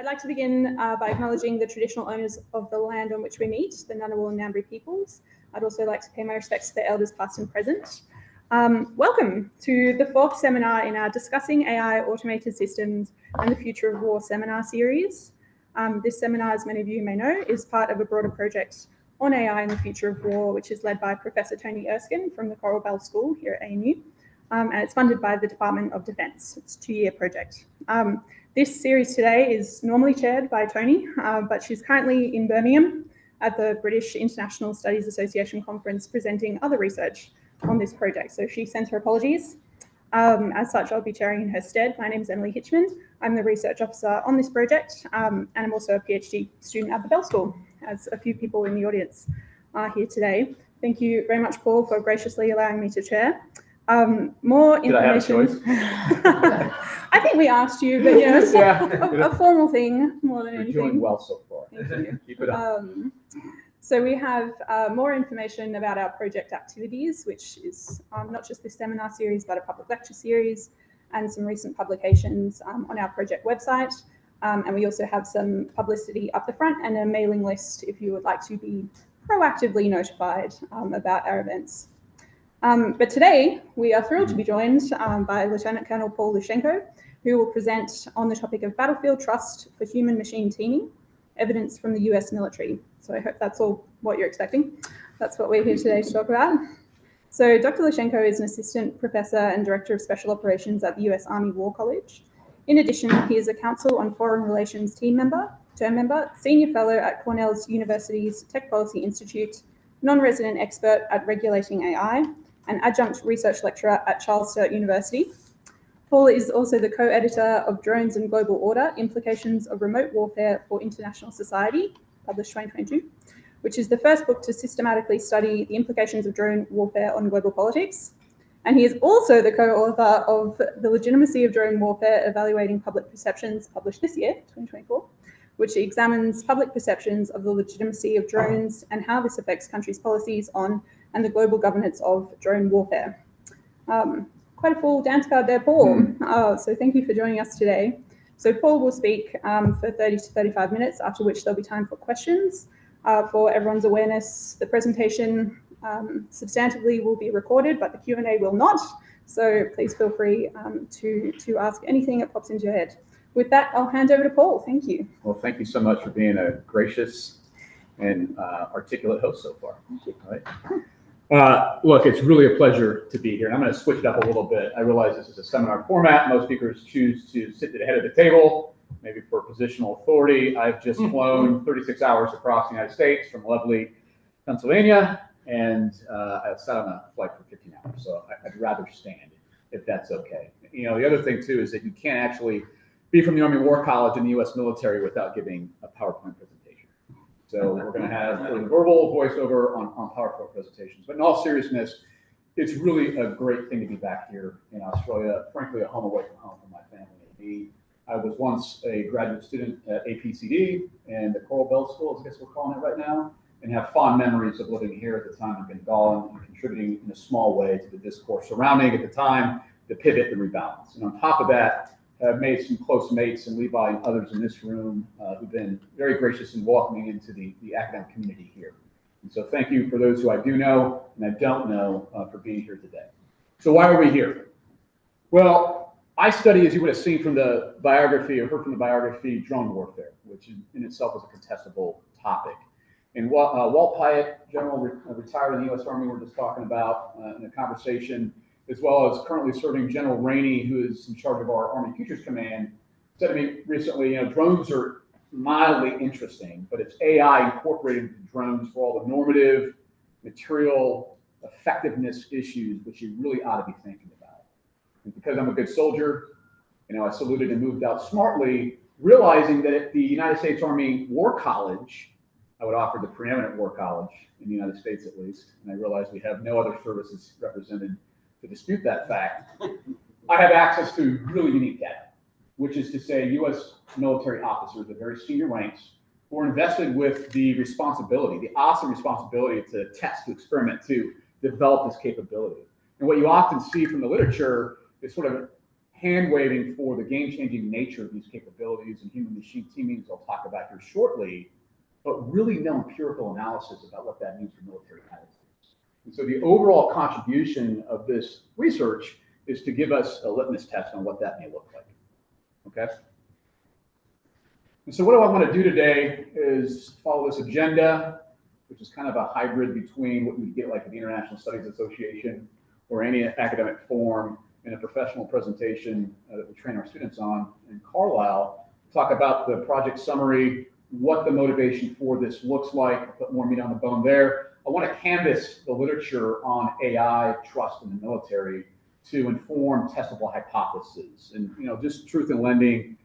I'd like to begin by acknowledging the traditional owners of the land on which we meet, the Ngunnawal and Ngambri peoples. I'd also like to pay my respects to the elders past and present. Welcome to the fourth seminar in our Discussing AI, Automated Systems and the Future of War seminar series. This seminar, as many of you may know, is part of a broader project on AI and the future of war, which is led by Professor Tony Erskine from the Coral Bell School here at ANU, and it's funded by the Department of Defence. It's a 2-year project. This series today is normally chaired by Tony, but she's currently in Birmingham at the British International Studies Association conference presenting other research on this project. So she sends her apologies. As such, I'll be chairing in her stead. My name is Emily Hitchman. I'm the research officer on this project, and I'm also a PhD student at the Bell School, as a few people in the audience are here today. Thank you very much, Paul, for graciously allowing me to chair. More information. Did I have a choice? I think we asked you, but it's a formal thing more than anything. You're doing well so far. Thank you. Keep it up. So we have more information about our project activities, which is not just this seminar series, but a public lecture series and some recent publications on our project website. And we also have some publicity up the front and a mailing list if you would like to be proactively notified about our events. But today, we are thrilled to be joined by Lieutenant Colonel Paul Lushenko, who will present on the topic of battlefield trust for human-machine teaming, evidence from the US military. So I hope that's all what you're expecting. That's what we're here today to talk about. So Dr. Lushenko is an assistant professor and director of special operations at the US Army War College. In addition, he is a Council on Foreign Relations term member, senior fellow at Cornell University's Tech Policy Institute, non-resident expert at regulating AI, and adjunct research lecturer at Charles Sturt University. Paul is also the co-editor of Drones and Global Order, Implications of Remote Warfare for International Society, published 2022, which is the first book to systematically study the implications of drone warfare on global politics. And he is also the co-author of The Legitimacy of Drone Warfare, Evaluating Public Perceptions, published this year, 2024, which examines public perceptions of the legitimacy of drones and how this affects countries' policies on and the global governance of drone warfare. Quite a full dance card there, Paul. So thank you for joining us today. So Paul will speak for 30 to 35 minutes, after which there'll be time for questions. For everyone's awareness, the presentation substantively will be recorded, but the Q&A will not. So please feel free to ask anything that pops into your head. With that, I'll hand over to Paul. Thank you. Well, thank you so much for being a gracious and articulate host so far. Thank you. All right. Look, it's really a pleasure to be here. And I'm going to switch it up a little bit. I realize this is a seminar format. Most speakers choose to sit at the head of the table, maybe for positional authority. I've just flown 36 hours across the United States from lovely Pennsylvania, and I sat on a flight for 15 hours. So I'd rather stand, if that's okay. You know, the other thing, too, is that you can't actually be from the Army War College in the U.S. military without giving a PowerPoint presentation. So we're going to have a verbal voiceover on PowerPoint presentations. But in all seriousness, it's really a great thing to be back here in Australia, frankly, a home away from home for my family and me. I was once a graduate student at APCD and the Coral Bell School, I guess we're calling it right now, and have fond memories of living here at the time in Bengal and contributing in a small way to the discourse surrounding, at the time, the pivot and rebalance. And on top of that, I've made some close mates, and Levi and others in this room who've been very gracious in welcoming into the academic community here. And so thank you for those who I do know and I don't know for being here today. So why are we here? Well, I study, as you would have seen from the biography or heard from the biography, drone warfare, which in itself is a contestable topic. And Walt Pyatt, General retired in the U.S. Army, we're just talking about in a conversation, as well as currently serving General Rainey, who is in charge of our Army Futures Command, said to me recently, you know, drones are mildly interesting, but it's AI incorporated into drones for all the normative, material, effectiveness issues, which you really ought to be thinking about. And because I'm a good soldier, you know, I saluted and moved out smartly, realizing that at the United States Army War College, I would offer the preeminent war college in the United States at least, and I realized we have no other services represented to dispute that fact. I have access to really unique data, which is to say U.S. military officers at very senior ranks who are invested with the responsibility, the awesome responsibility to test, to experiment, to develop this capability. And what you often see from the literature is sort of hand-waving for the game-changing nature of these capabilities and human-machine teaming, as I'll talk about here shortly, but really no empirical analysis about what that means for military attitudes. And so the overall contribution of this research is to give us a litmus test on what that may look like, okay? And so what do I want to do today is follow this agenda, which is kind of a hybrid between what you get like at the International Studies Association or any academic forum, and a professional presentation that we train our students on in Carlisle. Talk about the project summary, what the motivation for this looks like, put more meat on the bone there. I want to canvass the literature on AI trust in the military to inform testable hypotheses. And just truth in lending,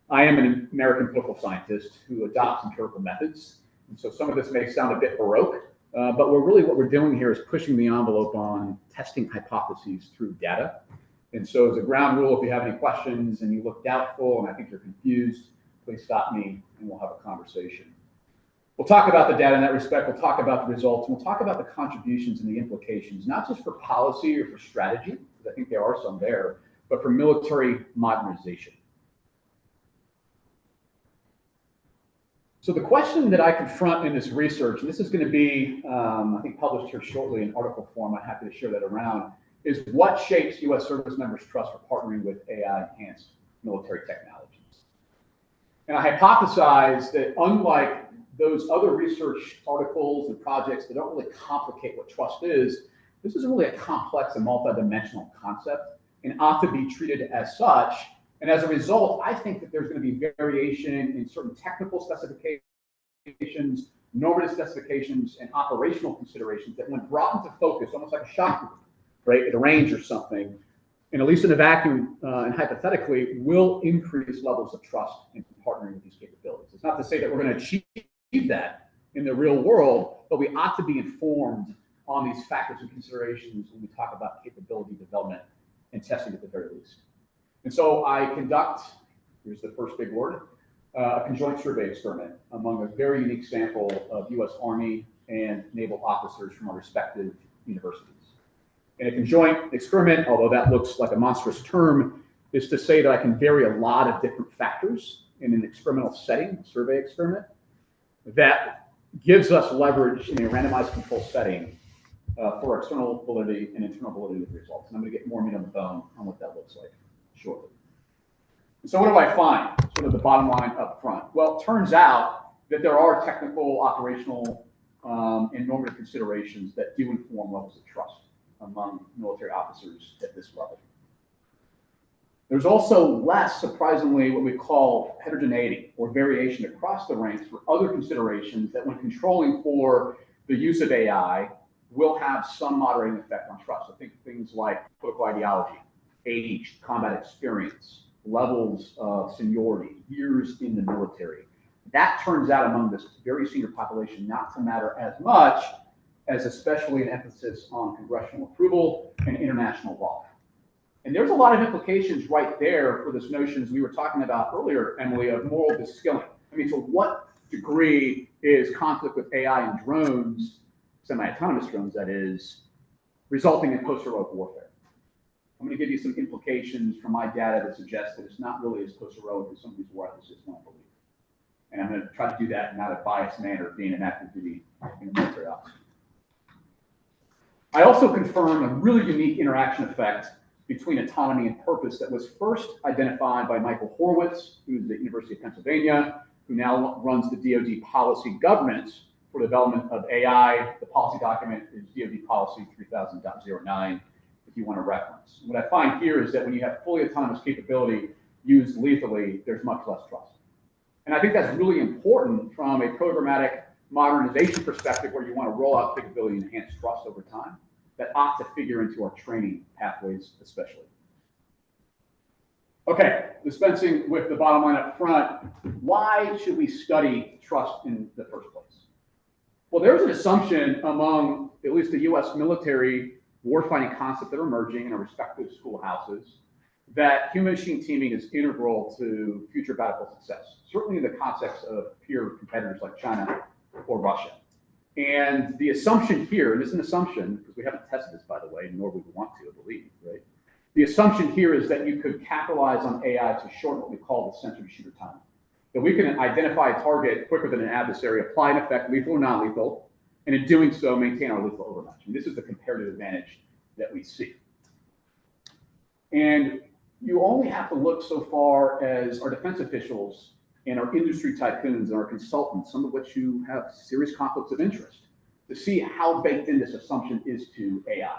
I am an American political scientist who adopts empirical methods. And so some of this may sound a bit baroque, but what we're doing here is pushing the envelope on testing hypotheses through data. And so as a ground rule, if you have any questions and you look doubtful and I think you're confused, please stop me and we'll have a conversation. We'll talk about the data in that respect. We'll talk about the results, and we'll talk about the contributions and the implications, not just for policy or for strategy, because I think there are some there, but for military modernization. So the question that I confront in this research, and this is going to be, I think, published here shortly in article form, I'm happy to share that around, is what shapes U.S. service members' trust for partnering with AI-enhanced military technologies. And I hypothesize that unlike those other research articles and projects that don't really complicate what trust is, this is really a complex and multidimensional concept and ought to be treated as such. And as a result, I think that there's going to be variation in certain technical specifications, normative specifications, and operational considerations that when brought into focus, almost like a shot group, right, at a range or something, and at least in a vacuum and hypothetically, will increase levels of trust in partnering with these capabilities. It's not to say that we're going to achieve that in the real world, but we ought to be informed on these factors and considerations when we talk about capability development and testing at the very least. And so I conduct, here's the first big word, a conjoint survey experiment among a very unique sample of U.S. Army and Naval officers from our respective universities. And a conjoint experiment, although that looks like a monstrous term, is to say that I can vary a lot of different factors in an experimental setting, a survey experiment, that gives us leverage in a randomized control setting for external validity and internal validity of the results. And I'm going to get more meat on the bone on what that looks like shortly. So what do I find? Sort of the bottom line up front. Well, it turns out that there are technical, operational, and normative considerations that do inform levels of trust among military officers at this level. There's also less, surprisingly, what we call heterogeneity or variation across the ranks for other considerations that when controlling for the use of AI will have some moderating effect on trust. I think things like political ideology, age, combat experience, levels of seniority, years in the military. That turns out among this very senior population not to matter as much as especially an emphasis on congressional approval and international law. And there's a lot of implications right there for this notion, as we were talking about earlier, Emily, of moral disskilling. I mean, to what degree is conflict with AI and drones, semi-autonomous drones that is, resulting in post-heroic warfare? I'm going to give you some implications from my data that suggest that it's not really as post-heroic as some of these war ethicists want to believe. And I'm going to try to do that in not a biased manner, being an active duty military officer. I also confirm a really unique interaction effect between autonomy and purpose that was first identified by Michael Horowitz, who's at the University of Pennsylvania, who now runs the DoD policy governance for development of AI. The policy document is DoD Policy 3000.09, if you want to reference. What I find here is that when you have fully autonomous capability used lethally, there's much less trust. And I think that's really important from a programmatic modernization perspective where you want to roll out capability and enhance trust over time. That ought to figure into our training pathways especially. Okay, dispensing with the bottom line up front, why should we study trust in the first place? Well, there's an assumption among at least the US military warfighting concepts that are emerging in our respective schoolhouses that human-machine teaming is integral to future battlefield success, certainly in the context of peer competitors like China or Russia. And the assumption here, and it's an assumption because we haven't tested this, by the way, nor would we want to, I believe, right, The assumption here is that you could capitalize on AI to shorten what we call the sensor-to-shooter time. That we can identify a target quicker than an adversary, apply an effect, lethal or non-lethal, and in doing so, maintain our lethal overmatch. And this is the comparative advantage that we see. And you only have to look so far as our defense officials and our industry tycoons and our consultants, some of which who have serious conflicts of interest, to see how baked in this assumption is to AI.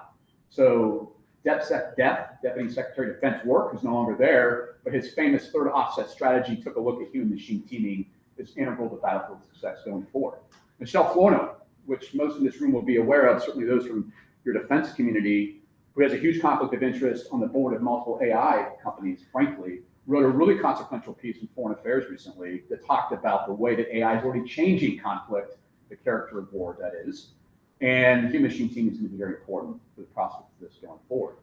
So Deputy Secretary of Defense Work, who's no longer there, but his famous third offset strategy took a look at human-machine teaming as integral to battlefield success going forward. Michelle Florno, which most in this room will be aware of, certainly those from your defense community, who has a huge conflict of interest on the board of multiple AI companies, frankly, wrote a really consequential piece in Foreign Affairs recently that talked about the way that AI is already changing conflict, the character of war, that is. And human-machine teaming is going to be very important for the prospect of this going forward.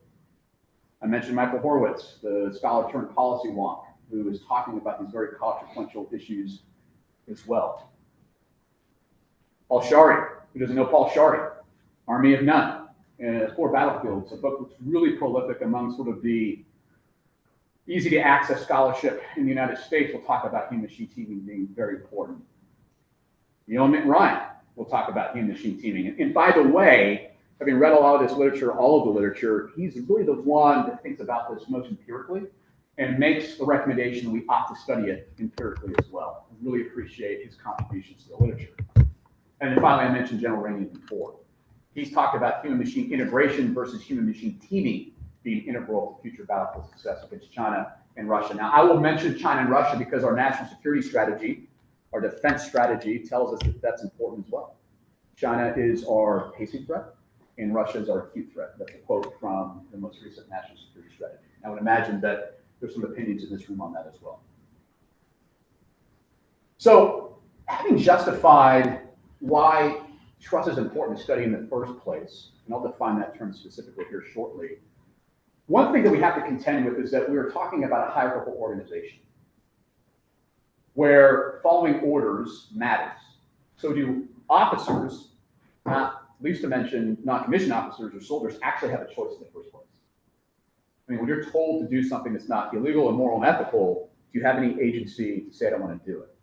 I mentioned Michael Horowitz, the scholar turned policy wonk, who is talking about these very consequential issues as well. Paul Shari, who doesn't know Paul Shari, Army of None, and Four Battlefields, a book that's really prolific among sort of the easy to access scholarship in the United States. Will talk about human-machine teaming being very important. Neil Ryan will talk about human-machine teaming. And by the way, having read a lot of this literature, all of the literature, he's really the one that thinks about this most empirically and makes the recommendation we ought to study it empirically as well. I really appreciate his contributions to the literature. And then finally, I mentioned General Rainey before. He's talked about human-machine integration versus human-machine teaming being integral to future battlefield success against China and Russia. Now, I will mention China and Russia because our national security strategy, our defense strategy, tells us that that's important as well. China is our pacing threat, and Russia is our acute threat. That's a quote from the most recent national security strategy. I would imagine that there's some opinions in this room on that as well. So, having justified why trust is important to study in the first place, and I'll define that term specifically here shortly, one thing that we have to contend with is that we are talking about a hierarchical organization where following orders matters. So do officers, not least to mention non-commissioned officers or soldiers, actually have a choice in the first place? I mean, when you're told to do something that's not illegal, immoral, and ethical, do you have any agency to say, I don't want to do it?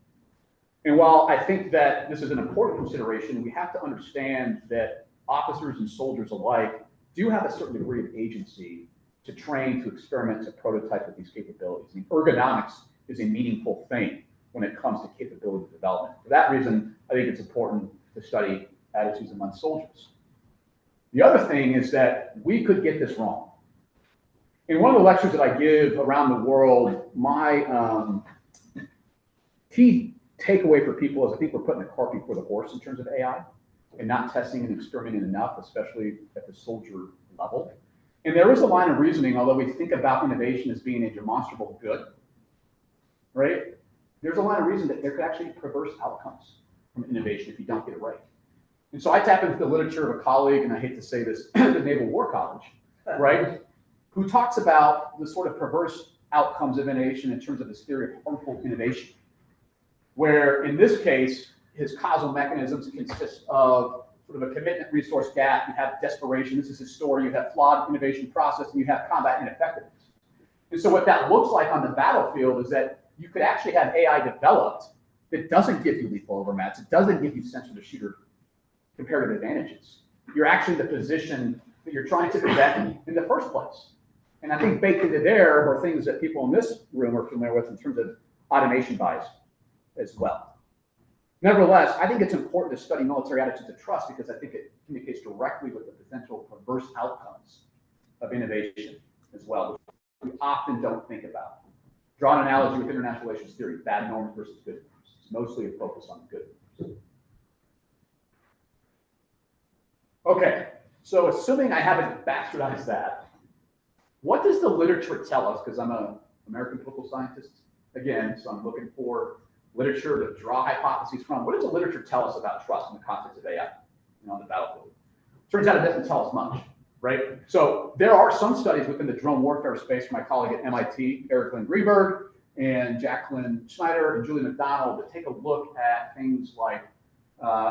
And while I think that this is an important consideration, we have to understand that officers and soldiers alike do have a certain degree of agency to train, to experiment, to prototype with these capabilities. I mean, ergonomics is a meaningful thing when it comes to capability development. For that reason, I think it's important to study attitudes among soldiers. The other thing is that we could get this wrong. In one of the lectures that I give around the world, my key takeaway for people is I think we're putting the cart before the horse in terms of AI and not testing and experimenting enough, especially at the soldier level. And there is a line of reasoning, although we think about innovation as being a demonstrable good, right? There's a line of reason that there could actually be perverse outcomes from innovation if you don't get it right. And so I tap into the literature of a colleague, and I hate to say this, the Naval War College, right? Who talks about the sort of perverse outcomes of innovation in terms of this theory of harmful innovation, where in this case, his causal mechanisms consist of sort of a commitment resource gap, you have desperation, this is his story, you have flawed innovation process, and you have combat ineffectiveness. And so what that looks like on the battlefield is that you could actually have AI developed that doesn't give you lethal overmatch, it doesn't give you sensor-to-shooter comparative advantages. You're actually in the position that you're trying to prevent in the first place. And I think baked into there are things that people in this room are familiar with in terms of automation bias as well. Nevertheless, I think it's important to study military attitudes of trust because I think it communicates directly with the potential perverse outcomes of innovation as well, which we often don't think about. Draw an analogy with international relations theory, bad norms versus good norms. It's mostly a focus on good norms. Okay, so assuming I haven't bastardized that, what does the literature tell us? Because I'm an American political scientist, again, so I'm looking for literature to draw hypotheses from. What does the literature tell us about trust in the context of AI on the battlefield? Turns out it doesn't tell us much, right? So there are some studies within the drone warfare space from my colleague at MIT, Eric Lynn Greenberg, and Jacqueline Schneider and Julie McDonald that take a look at things like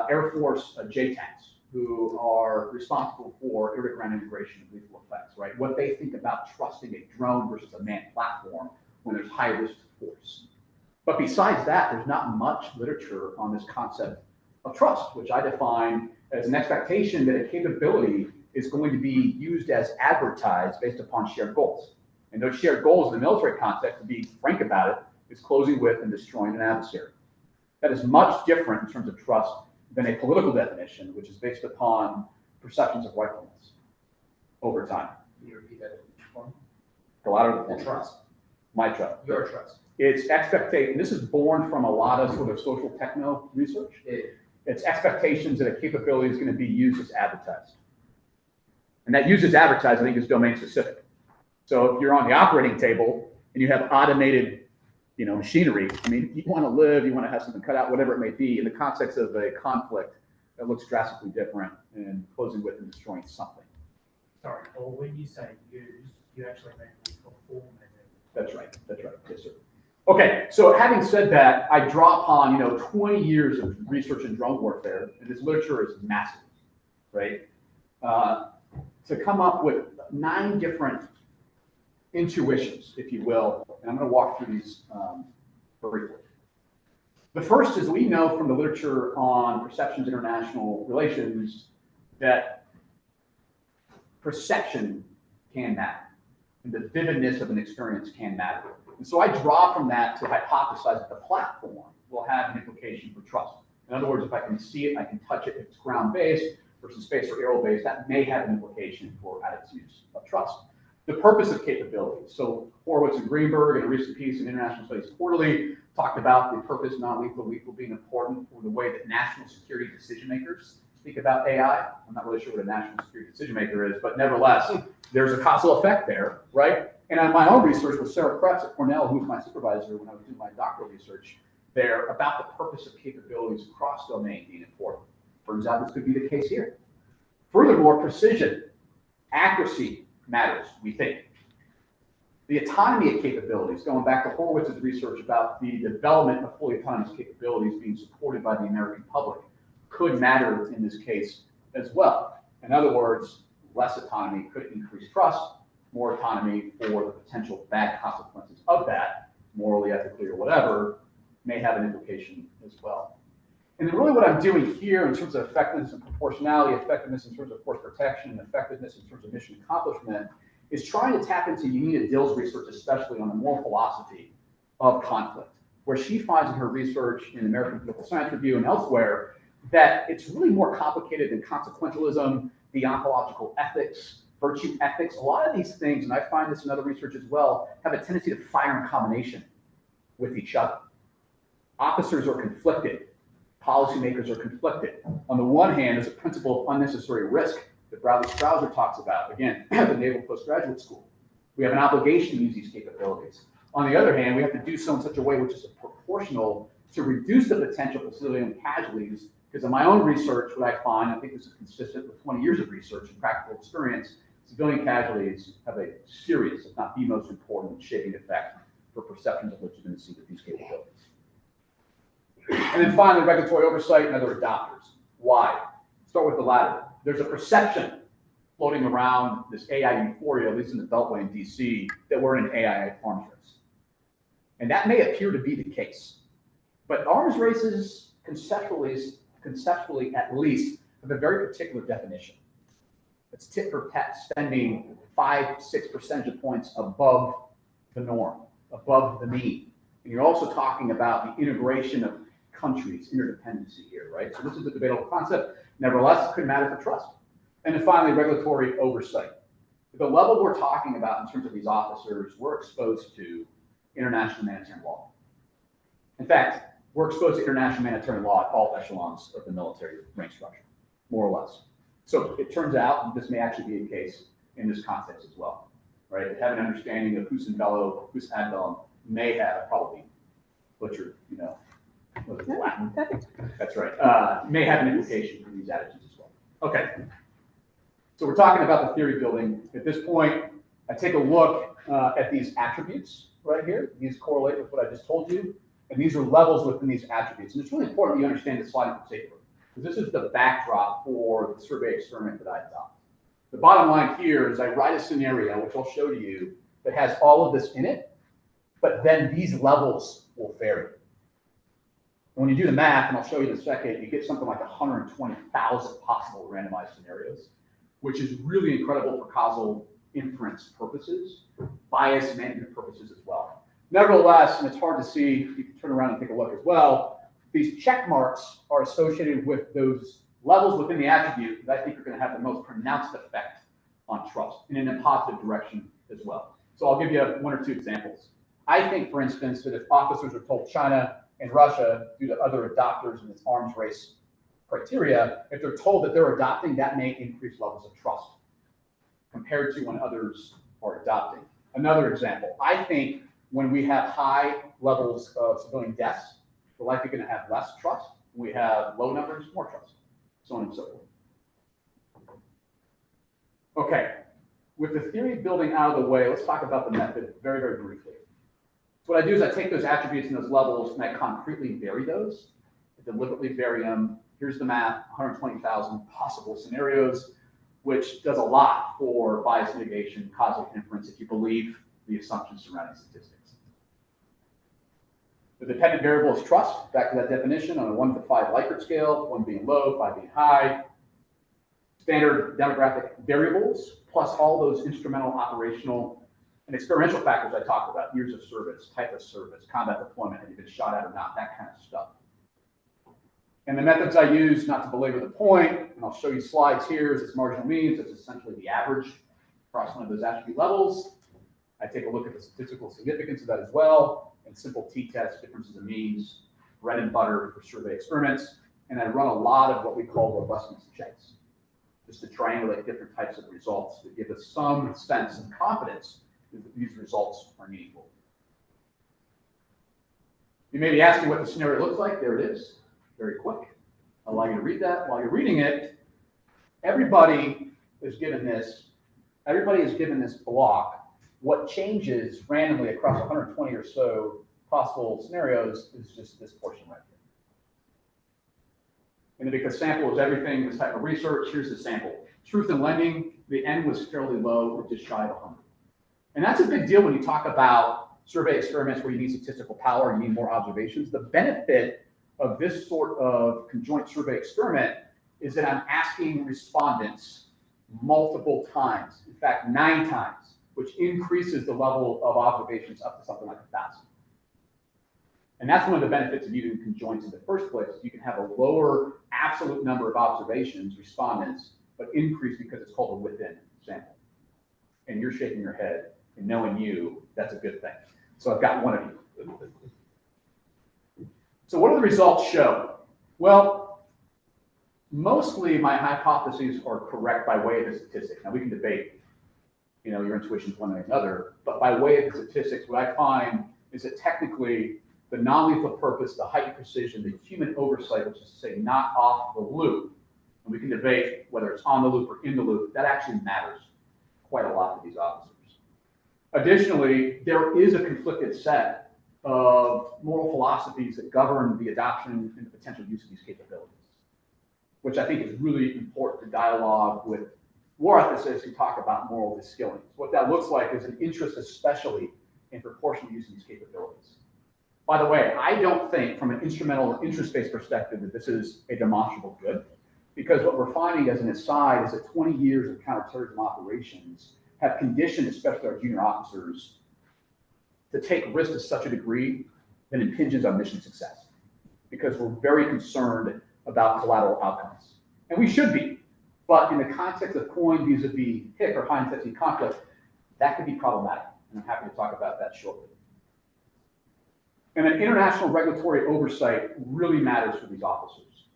Air Force J-tanks, who are responsible for around integration of lethal effects, right? What they think about trusting a drone versus a manned platform when there's high risk to force. But besides that, there's not much literature on this concept of trust, which I define as an expectation that a capability is going to be used as advertised based upon shared goals. And those shared goals in the military context, to be frank about it, is closing with and destroying an adversary. That is much different in terms of trust than a political definition, which is based upon perceptions of rightfulness over time. Can you repeat that for me? Go out of the Trust. My trust. Your trust. It's expectation. This is born from a lot of sort of social techno research. It's expectations that a capability is going to be used as advertised. And that use as advertised, I think, is domain specific. So if you're on the operating table and you have automated, machinery, I mean, you want to live, you want to have something cut out, whatever it may be, in the context of a conflict that looks drastically different and closing with and destroying something. Sorry, or when you say used, you actually mean for form. That's right. Yes, sir. Okay, so having said that, I draw upon 20 years of research in drone warfare, and this literature is massive, right? To come up with 9 different intuitions, if you will, and I'm going to walk through these briefly. The first is we know from the literature on perceptions international relations that perception can matter, and the vividness of an experience can matter. And so I draw from that to hypothesize that the platform will have an implication for trust. In other words, if I can see it, I can touch it, if it's ground-based versus space or aerial-based, that may have an implication for attitudes of trust. The purpose of capabilities. So Horowitz and Greenberg in a recent piece in International Studies Quarterly talked about the purpose, non-lethal, lethal being important for the way that national security decision makers speak about AI. I'm not really sure what a national security decision maker is, but nevertheless, there's a causal effect there, right? And on my own research with Sarah Krebs at Cornell, who was my supervisor when I was doing my doctoral research there, about the purpose of capabilities across domain being important. Turns out this could be the case here. Furthermore, precision, accuracy matters, we think. The autonomy of capabilities, going back to Horowitz's research about the development of fully autonomous capabilities being supported by the American public, could matter in this case as well. In other words, less autonomy could increase trust, more autonomy for the potential bad consequences of that, morally, ethically, or whatever, may have an implication as well. And then really what I'm doing here in terms of effectiveness and proportionality, effectiveness in terms of force protection, and effectiveness in terms of mission accomplishment, is trying to tap into Unita Dill's research, especially on the moral philosophy of conflict, where she finds in her research in the American Political Science Review and elsewhere that it's really more complicated than consequentialism, deontological ethics, virtue ethics. A lot of these things, and I find this in other research as well, have a tendency to fire in combination with each other. Officers are conflicted. Policymakers are conflicted. On the one hand, there's a principle of unnecessary risk that Bradley Strauser talks about, again, at the Naval Postgraduate School. We have an obligation to use these capabilities. On the other hand, we have to do so in such a way which is proportional to reduce the potential for civilian casualties, because in my own research, what I find, I think this is consistent with 20 years of research and practical experience, civilian casualties have a serious, if not the most important, shaping effect for perceptions of legitimacy with these capabilities. And then finally, regulatory oversight and other adopters. Why? Start with the latter. There's a perception floating around this AI euphoria, at least in the Beltway in DC, that we're in an AI arms race. And that may appear to be the case. But arms races, conceptually at least, have a very particular definition. It's tit for tat, spending 5-6 percentage points above the norm, above the mean. And you're also talking about the integration of countries, interdependency here, right? So this is a debatable concept. Nevertheless, it could matter for trust. And then finally, regulatory oversight. At the level we're talking about in terms of these officers, we're exposed to international humanitarian law. In fact, we're exposed to international humanitarian law at all echelons of the military rank structure, more or less. So it turns out this may actually be a case in this context as well, right? To have an understanding of who's in bello, who's ad bellum, may have probably butchered, Latin. Perfect. That's right. May have an implication for these attitudes as well. Okay. So we're talking about the theory building. At this point, I take a look at these attributes right here. These correlate with what I just told you. And these are levels within these attributes. And it's really important you understand this slide in particular. This is the backdrop for the survey experiment that I adopt. The bottom line here is I write a scenario, which I'll show to you, that has all of this in it, but then these levels will vary. When you do the math, and I'll show you in a second, you get something like 120,000 possible randomized scenarios, which is really incredible for causal inference purposes, bias management purposes as well. Nevertheless, and it's hard to see, you can turn around and take a look as well, these check marks are associated with those levels within the attribute that I think are going to have the most pronounced effect on trust, and in a positive direction as well. So I'll give you one or two examples. I think, for instance, that if officers are told China and Russia, due to other adopters in its arms race criteria, if they're told that they're adopting, that may increase levels of trust compared to when others are adopting. Another example, I think when we have high levels of civilian deaths, we're likely going to have less trust. When we have low numbers, more trust, so on and so forth. Okay, with the theory building out of the way, let's talk about the method very, very briefly. So what I do is I take those attributes and those levels and I concretely vary those. I deliberately vary them. Here's the math, 120,000 possible scenarios, which does a lot for bias mitigation, causal inference, if you believe the assumptions surrounding statistics. The dependent variable is trust, back to that definition, on a 1 to 5 Likert scale, 1 being low, 5 being high. Standard demographic variables, plus all those instrumental, operational, and experiential factors I talked about, years of service, type of service, combat deployment, have you been shot at or not, that kind of stuff. And the methods I use, not to belabor the point, and I'll show you slides here, is its marginal means. It's essentially the average across one of those attribute levels. I take a look at the statistical significance of that as well, and simple t-test, differences of means, bread and butter for survey experiments. And I run a lot of what we call robustness checks, just to triangulate different types of results to give us some sense and confidence that these results are meaningful. You may be asking what the scenario looks like. There it is, very quick. I'll allow you to read that. While you're reading it, everybody is given this block. What changes randomly across 120 or so possible scenarios is just this portion right here. And because sample is everything, this type of research, here's the sample. Truth in lending, the N was fairly low, or just shy of 100. And that's a big deal when you talk about survey experiments where you need statistical power, you need more observations. The benefit of this sort of conjoint survey experiment is that I'm asking respondents multiple times, in fact, 9 times, which increases the level of observations up to something like 1,000. And that's one of the benefits of using conjoints in the first place. You can have a lower absolute number of observations, respondents, but increase because it's called a within sample. And you're shaking your head, and knowing you, that's a good thing. So I've got one of you. So what do the results show? Well, mostly my hypotheses are correct by way of the statistics. Now we can debate, your intuitions one way or another, but by way of the statistics, what I find is that technically the non-lethal purpose, the heightened precision, the human oversight, which is to say not off the loop, and we can debate whether it's on the loop or in the loop, that actually matters quite a lot to these officers. Additionally, there is a conflicted set of moral philosophies that govern the adoption and the potential use of these capabilities, which I think is really important to dialogue with war ethicists who talk about moral reskilling. So what that looks like is an interest especially in proportional use of these capabilities. By the way, I don't think from an instrumental interest-based perspective that this is a demonstrable good, because what we're finding as an aside is that 20 years of counterterrorism operations have conditioned, especially our junior officers, to take risks to such a degree that impinges on mission success, because we're very concerned about collateral outcomes. And we should be, but in the context of COIN vis-a-vis HIC or high-intensity conflict, that could be problematic, and I'm happy to talk about that shortly. And then international regulatory oversight really matters for these officers.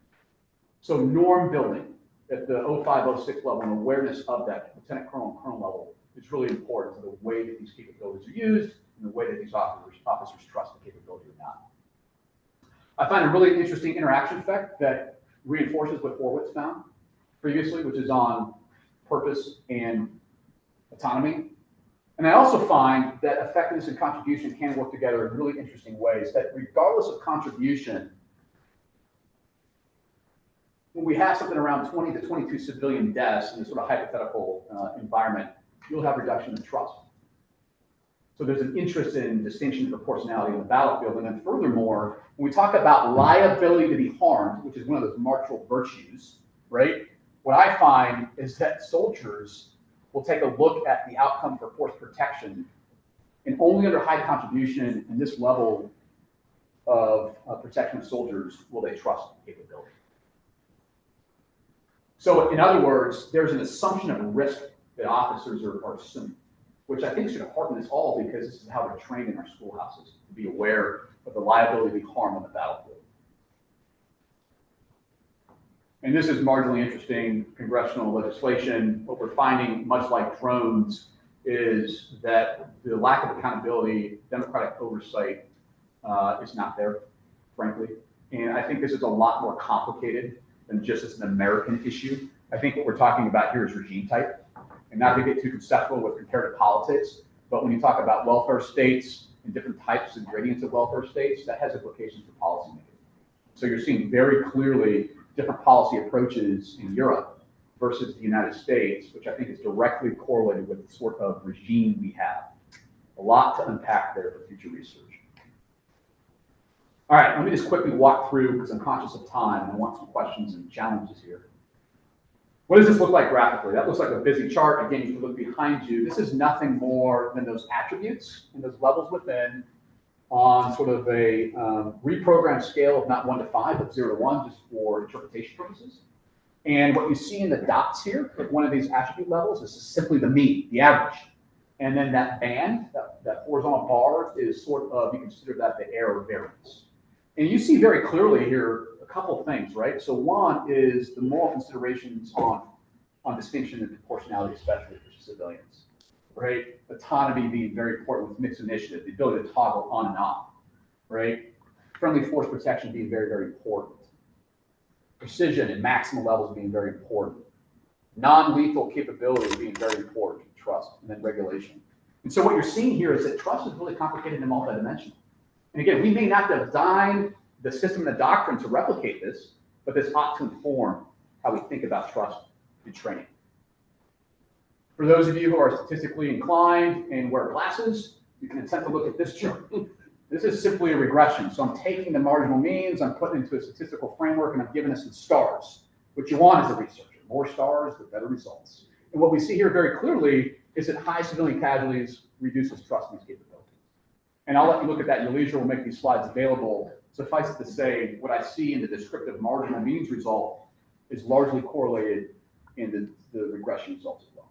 So norm building at the 05, 06 level and awareness of that lieutenant colonel and colonel level is really important to the way that these capabilities are used and the way that these officers trust the capability or not. I find a really interesting interaction effect that reinforces what Horwitz found previously, which is on purpose and autonomy. And I also find that effectiveness and contribution can work together in really interesting ways, that regardless of contribution, when we have something around 20 to 22 civilian deaths in this sort of hypothetical environment, you'll have reduction in trust. So there's an interest in distinction and proportionality in the battlefield. And then furthermore, when we talk about liability to be harmed, which is one of those martial virtues, right? What I find is that soldiers will take a look at the outcome for force protection, and only under high contribution and this level of protection of soldiers will they trust capability. So in other words, there's an assumption of risk that officers are assuming, which I think should hearten us all, because this is how they're trained in our schoolhouses, to be aware of the liability to be harmed on the battlefield. And this is marginally interesting congressional legislation. What we're finding, much like drones, is that the lack of accountability, democratic oversight is not there, frankly. And I think this is a lot more complicated than just as an American issue. I think what we're talking about here is regime type. And not to get too conceptual with comparative politics, but when you talk about welfare states and different types and gradients of welfare states, that has implications for policymaking. So you're seeing very clearly different policy approaches in Europe versus the United States, which I think is directly correlated with the sort of regime we have. A lot to unpack there for future research. All right, let me just quickly walk through, because I'm conscious of time and I want some questions and challenges here. What does this look like graphically? That looks like a busy chart. Again, you can look behind you. This is nothing more than those attributes and those levels within on sort of a reprogrammed scale of not 1 to 5, but 0 to 1, just for interpretation purposes. And what you see in the dots here at one of these attribute levels is simply the mean, the average. And then that band, that horizontal bar, is sort of, you consider that the error variance. And you see very clearly here a couple of things, right? So one is the moral considerations on distinction and proportionality, especially for civilians, right? Autonomy being very important with mixed initiative, the ability to toggle on and off, right? Friendly force protection being very, very important. Precision and maximal levels being very important. Non-lethal capability being very important, trust, and then regulation. And so what you're seeing here is that trust is really complicated and multidimensional. And again, we may not design the system and the doctrine to replicate this, but this ought to inform how we think about trust and training. For those of you who are statistically inclined and wear glasses, you can attempt to look at this chart. This is simply a regression. So I'm taking the marginal means, I'm putting it into a statistical framework, and I'm giving us some stars. What you want as a researcher, more stars, the better results. And what we see here very clearly is that high civilian casualties reduces trust in these capabilities. And I'll let you look at that in your leisure. We'll make these slides available. Suffice it to say, what I see in the descriptive marginal means result is largely correlated in the regression results as well.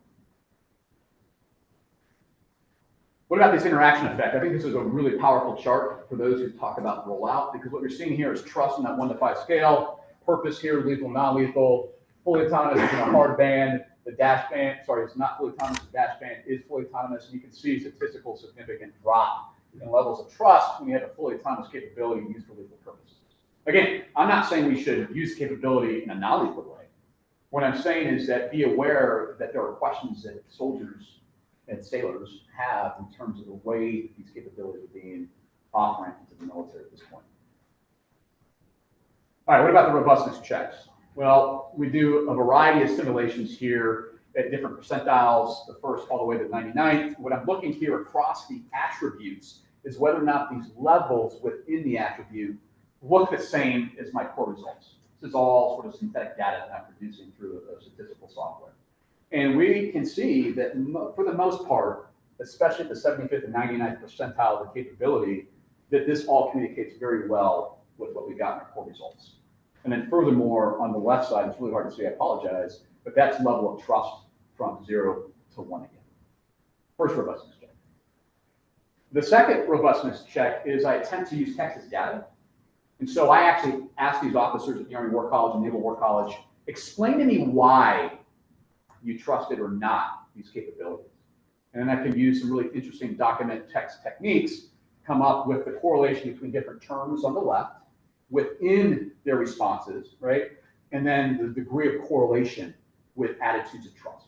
What about this interaction effect? I think this is a really powerful chart for those who talk about rollout, because what you're seeing here is trust in that 1 to 5 scale. Purpose here, lethal, non-lethal, fully autonomous is in a hard band. The dash band, sorry, it's not fully autonomous, the dash band is fully autonomous, and you can see statistical significant drop in levels of trust when you have a fully autonomous capability used for lethal purposes. Again, I'm not saying we should use capability in a non-lethal way. What I'm saying is that be aware that there are questions that soldiers and sailors have in terms of the way that these capabilities are being offered to the military at this point. All right, what about the robustness checks? Well, we do a variety of simulations here at different percentiles, the first all the way to 99th. What I'm looking here across the attributes is whether or not these levels within the attribute look the same as my core results. This is all sort of synthetic data that I'm producing through a statistical software. And we can see that for the most part, especially at the 75th and 99th percentile of the capability, that this all communicates very well with what we got in our core results. And then furthermore, on the left side, it's really hard to see, I apologize, but that's level of trust from 0 to 1 again. First robustness check. The second robustness check is I attempt to use text as data. And so I actually ask these officers at the Army War College and Naval War College, explain to me why you trusted or not these capabilities. And then I can use some really interesting document text techniques, come up with the correlation between different terms on the left within their responses, right? And then the degree of correlation with attitudes of trust.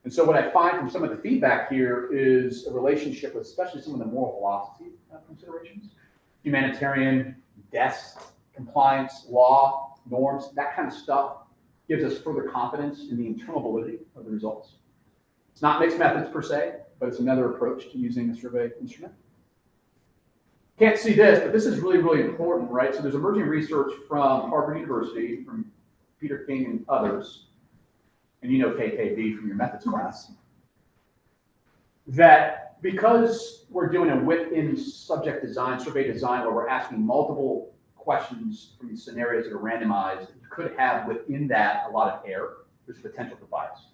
And so what I find from some of the feedback here is a relationship with especially some of the moral philosophy considerations, humanitarian, deaths, compliance, law, norms, that kind of stuff gives us further confidence in the internal validity of the results. It's not mixed methods per se, but it's another approach to using a survey instrument. Can't see this, but this is really, really important, right? So there's emerging research from Harvard University, from Peter King and others, and you know KKB from your methods class, that because we're doing a within subject design, survey design, where we're asking multiple questions from these scenarios that are randomized, you could have within that a lot of error. There's potential for bias.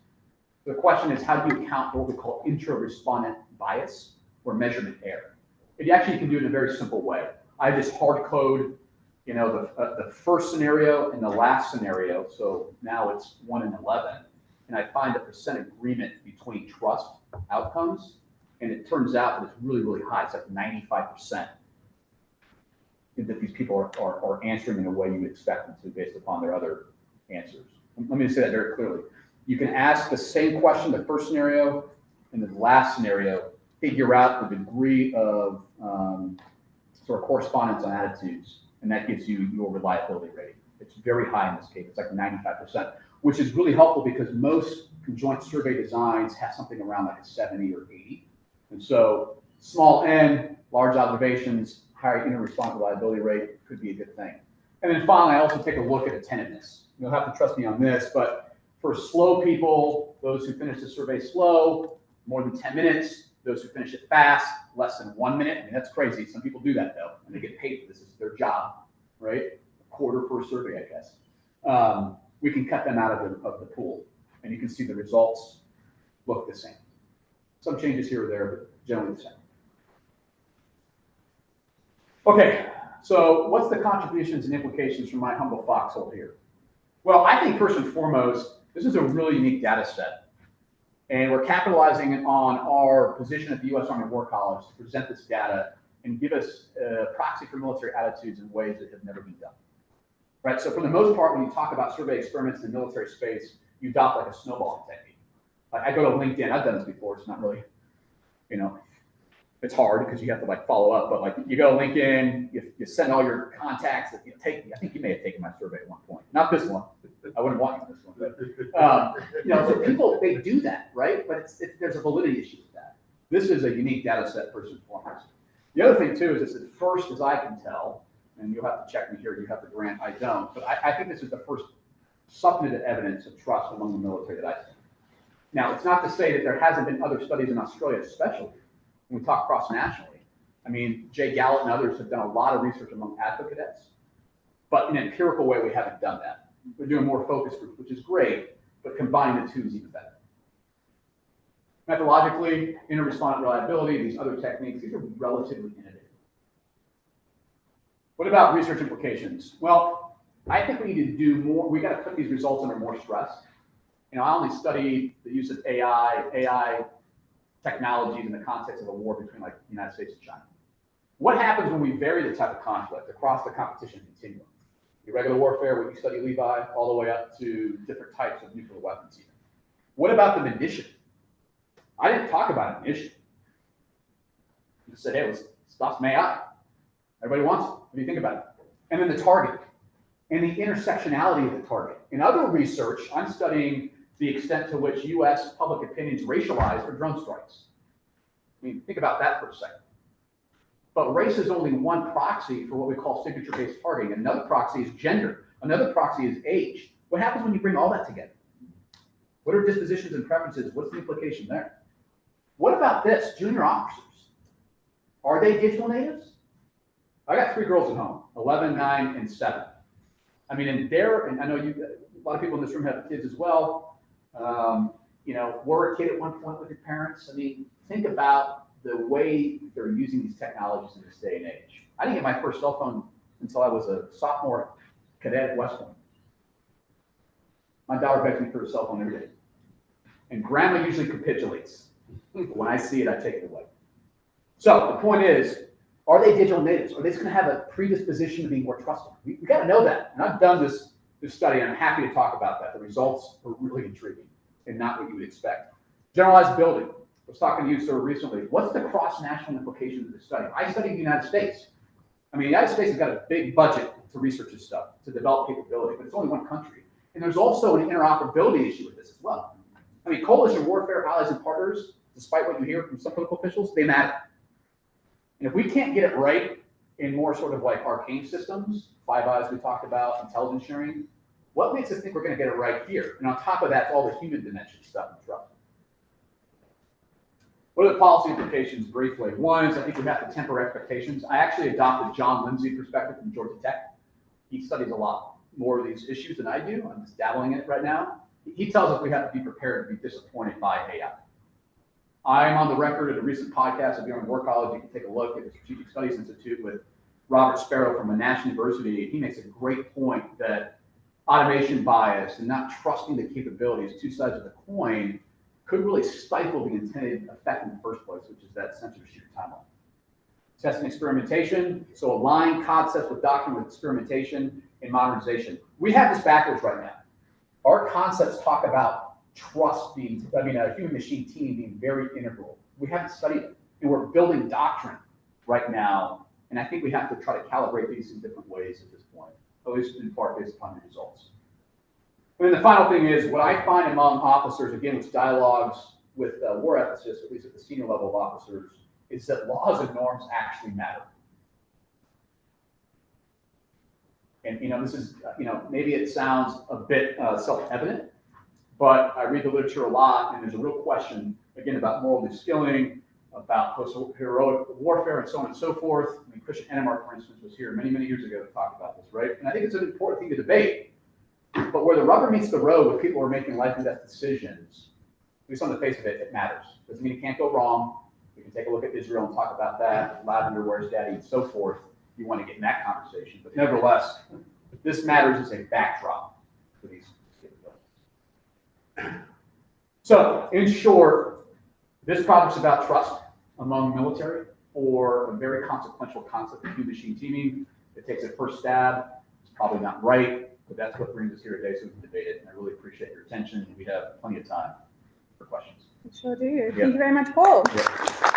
The question is, how do you account for what we call intra-respondent bias or measurement error? And you actually can do it in a very simple way. I just hard code, you know, the first scenario and the last scenario. So now it's 1 in 11. And I find a percent agreement between trust outcomes. And it turns out that it's really, really high. It's like 95%. That these people are answering in a way you would expect them to based upon their other answers. Let me say that very clearly. You can ask the same question, the first scenario and the last scenario, figure out the degree of sort of correspondence on attitudes, and that gives you your reliability rating. It's very high in this case. It's like 95%, which is really helpful because most conjoint survey designs have something around like a 70 or 80. And so small n, large observations, higher inter-response reliability rate could be a good thing. And then finally, I also take a look at attentiveness. You'll have to trust me on this, but for slow people, those who finish the survey slow, more than 10 minutes, those who finish it fast, less than 1 minute. I mean, that's crazy. Some people do that though, and they get paid for this. It's their job, right? A quarter for a survey, I guess. We can cut them out of the pool, and you can see the results look the same. Some changes here or there, but generally the same. Okay, so what's the contributions and implications from my humble foxhole here? Well, I think first and foremost, this is a really unique data set. And we're capitalizing on our position at the U.S. Army War College to present this data and give us a proxy for military attitudes in ways that have never been done. Right, so for the most part, when you talk about survey experiments in the military space, you adopt like a snowballing technique. Like I go to LinkedIn, I've done this before, it's not really, you know, it's hard because you have to like follow up, but like you go to LinkedIn, you send all your contacts that you take. I think you may have taken my survey at one point. Not this one. I wouldn't want you on this one. But, you know, so people, they do that, right? But there's a validity issue with that. This is a unique data set first and foremost. The other thing too is this, at first, as I can tell, and you'll have to check me here, you have the grant, I don't, but I think this is the first substantive evidence of trust among the military that I've seen. Now, it's not to say that there hasn't been other studies in Australia, especially when we talk cross-nationally. I mean, Jay Gallant and others have done a lot of research among advocates, but in an empirical way, we haven't done that. We're doing more focus groups, which is great, but combining the two is even better. Methodologically, inter-respondent reliability, these other techniques, these are relatively innovative. What about research implications? Well, I think we need to do more. We got to put these results under more stress. You know, I only studied the use of AI technologies in the context of a war between like the United States and China. What happens when we vary the type of conflict across the competition continuum? Irregular warfare, where you study Levi, all the way up to different types of nuclear weapons even. What about the munition? I didn't talk about munition. I just said, hey, it stops May I. Everybody wants it. What do you think about it? And then the target and the intersectionality of the target. In other research, I'm studying the extent to which U.S. public opinion is racialized for drone strikes. I mean, think about that for a second. But race is only one proxy for what we call signature-based targeting. Another proxy is gender. Another proxy is age. What happens when you bring all that together? What are dispositions and preferences? What's the implication there? What about this? Junior officers. Are they digital natives? I got 3 girls at home, 11, 9, and 7. I mean, and I know a lot of people in this room have kids as well. You know, were a kid at one point with your parents. I mean, think about the way they're using these technologies in this day and age. I didn't get my first cell phone until I was a sophomore cadet at West Point. My daughter begs me for a cell phone every day. And grandma usually capitulates. But when I see it, I take it away. So the point is, are they digital natives? Are they just going to have a predisposition to being more trusting? We got to know that. And I've done this study, and I'm happy to talk about that. The results are really intriguing and not what you would expect. Generalized building. I was talking to you, sir, recently. What's the cross-national implications of this study? I studied the United States. I mean, the United States has got a big budget to research this stuff, to develop capability, but it's only one country. And there's also an interoperability issue with this as well. I mean, coalition warfare allies and partners, despite what you hear from some political officials, they matter. And if we can't get it right in more sort of like arcane systems, Five Eyes we talked about, intelligence sharing, what makes us think we're going to get it right here? And on top of that, all the human dimension stuff and trust. What are the policy implications briefly? One is I think we have to temper expectations. I actually adopted John Lindsay's perspective from Georgia Tech. He studies a lot more of these issues than I do. I'm just dabbling in it right now. He tells us we have to be prepared to be disappointed by AI. I'm on the record at a recent podcast of Beyond War College. You can take a look at the Strategic Studies Institute with Robert Sparrow from a national university. He makes a great point that automation bias and not trusting the capabilities, two sides of the coin, could really stifle the intended effect in the first place, which is that sensor-to-shooter timeline. Test and experimentation. So align concepts with doctrine with experimentation and modernization. We have this backwards right now. Our concepts talk about trust being, a human machine team being very integral. We haven't studied it. And we're building doctrine right now. And I think we have to try to calibrate these in different ways at this point, at least in part based upon the results. And then the final thing is what I find among officers, again, which dialogues with war ethicists, at least at the senior level of officers, is that laws and norms actually matter. And, this is, maybe it sounds a bit self-evident, but I read the literature a lot, and there's a real question, again, about moral reskilling, about post-heroic warfare, and so on and so forth. I mean, Christian Enemark, for instance, was here many, many years ago to talk about this, right? And I think it's an important thing to debate. But where the rubber meets the road, where people are making life and death decisions, at least on the face of it, it matters. Doesn't mean it can't go wrong. We can take a look at Israel and talk about that, Lavender, where's daddy, and so forth. You want to get in that conversation. But nevertheless, this matters as a backdrop for these capabilities. So, in short, this project's about trust among military, or a very consequential concept of human-machine teaming. It takes a first stab. It's probably not right, but that's what brings us here today, so we can debate it. And I really appreciate your attention. We have plenty of time for questions. We sure do. Thank you very much, Paul. Yep.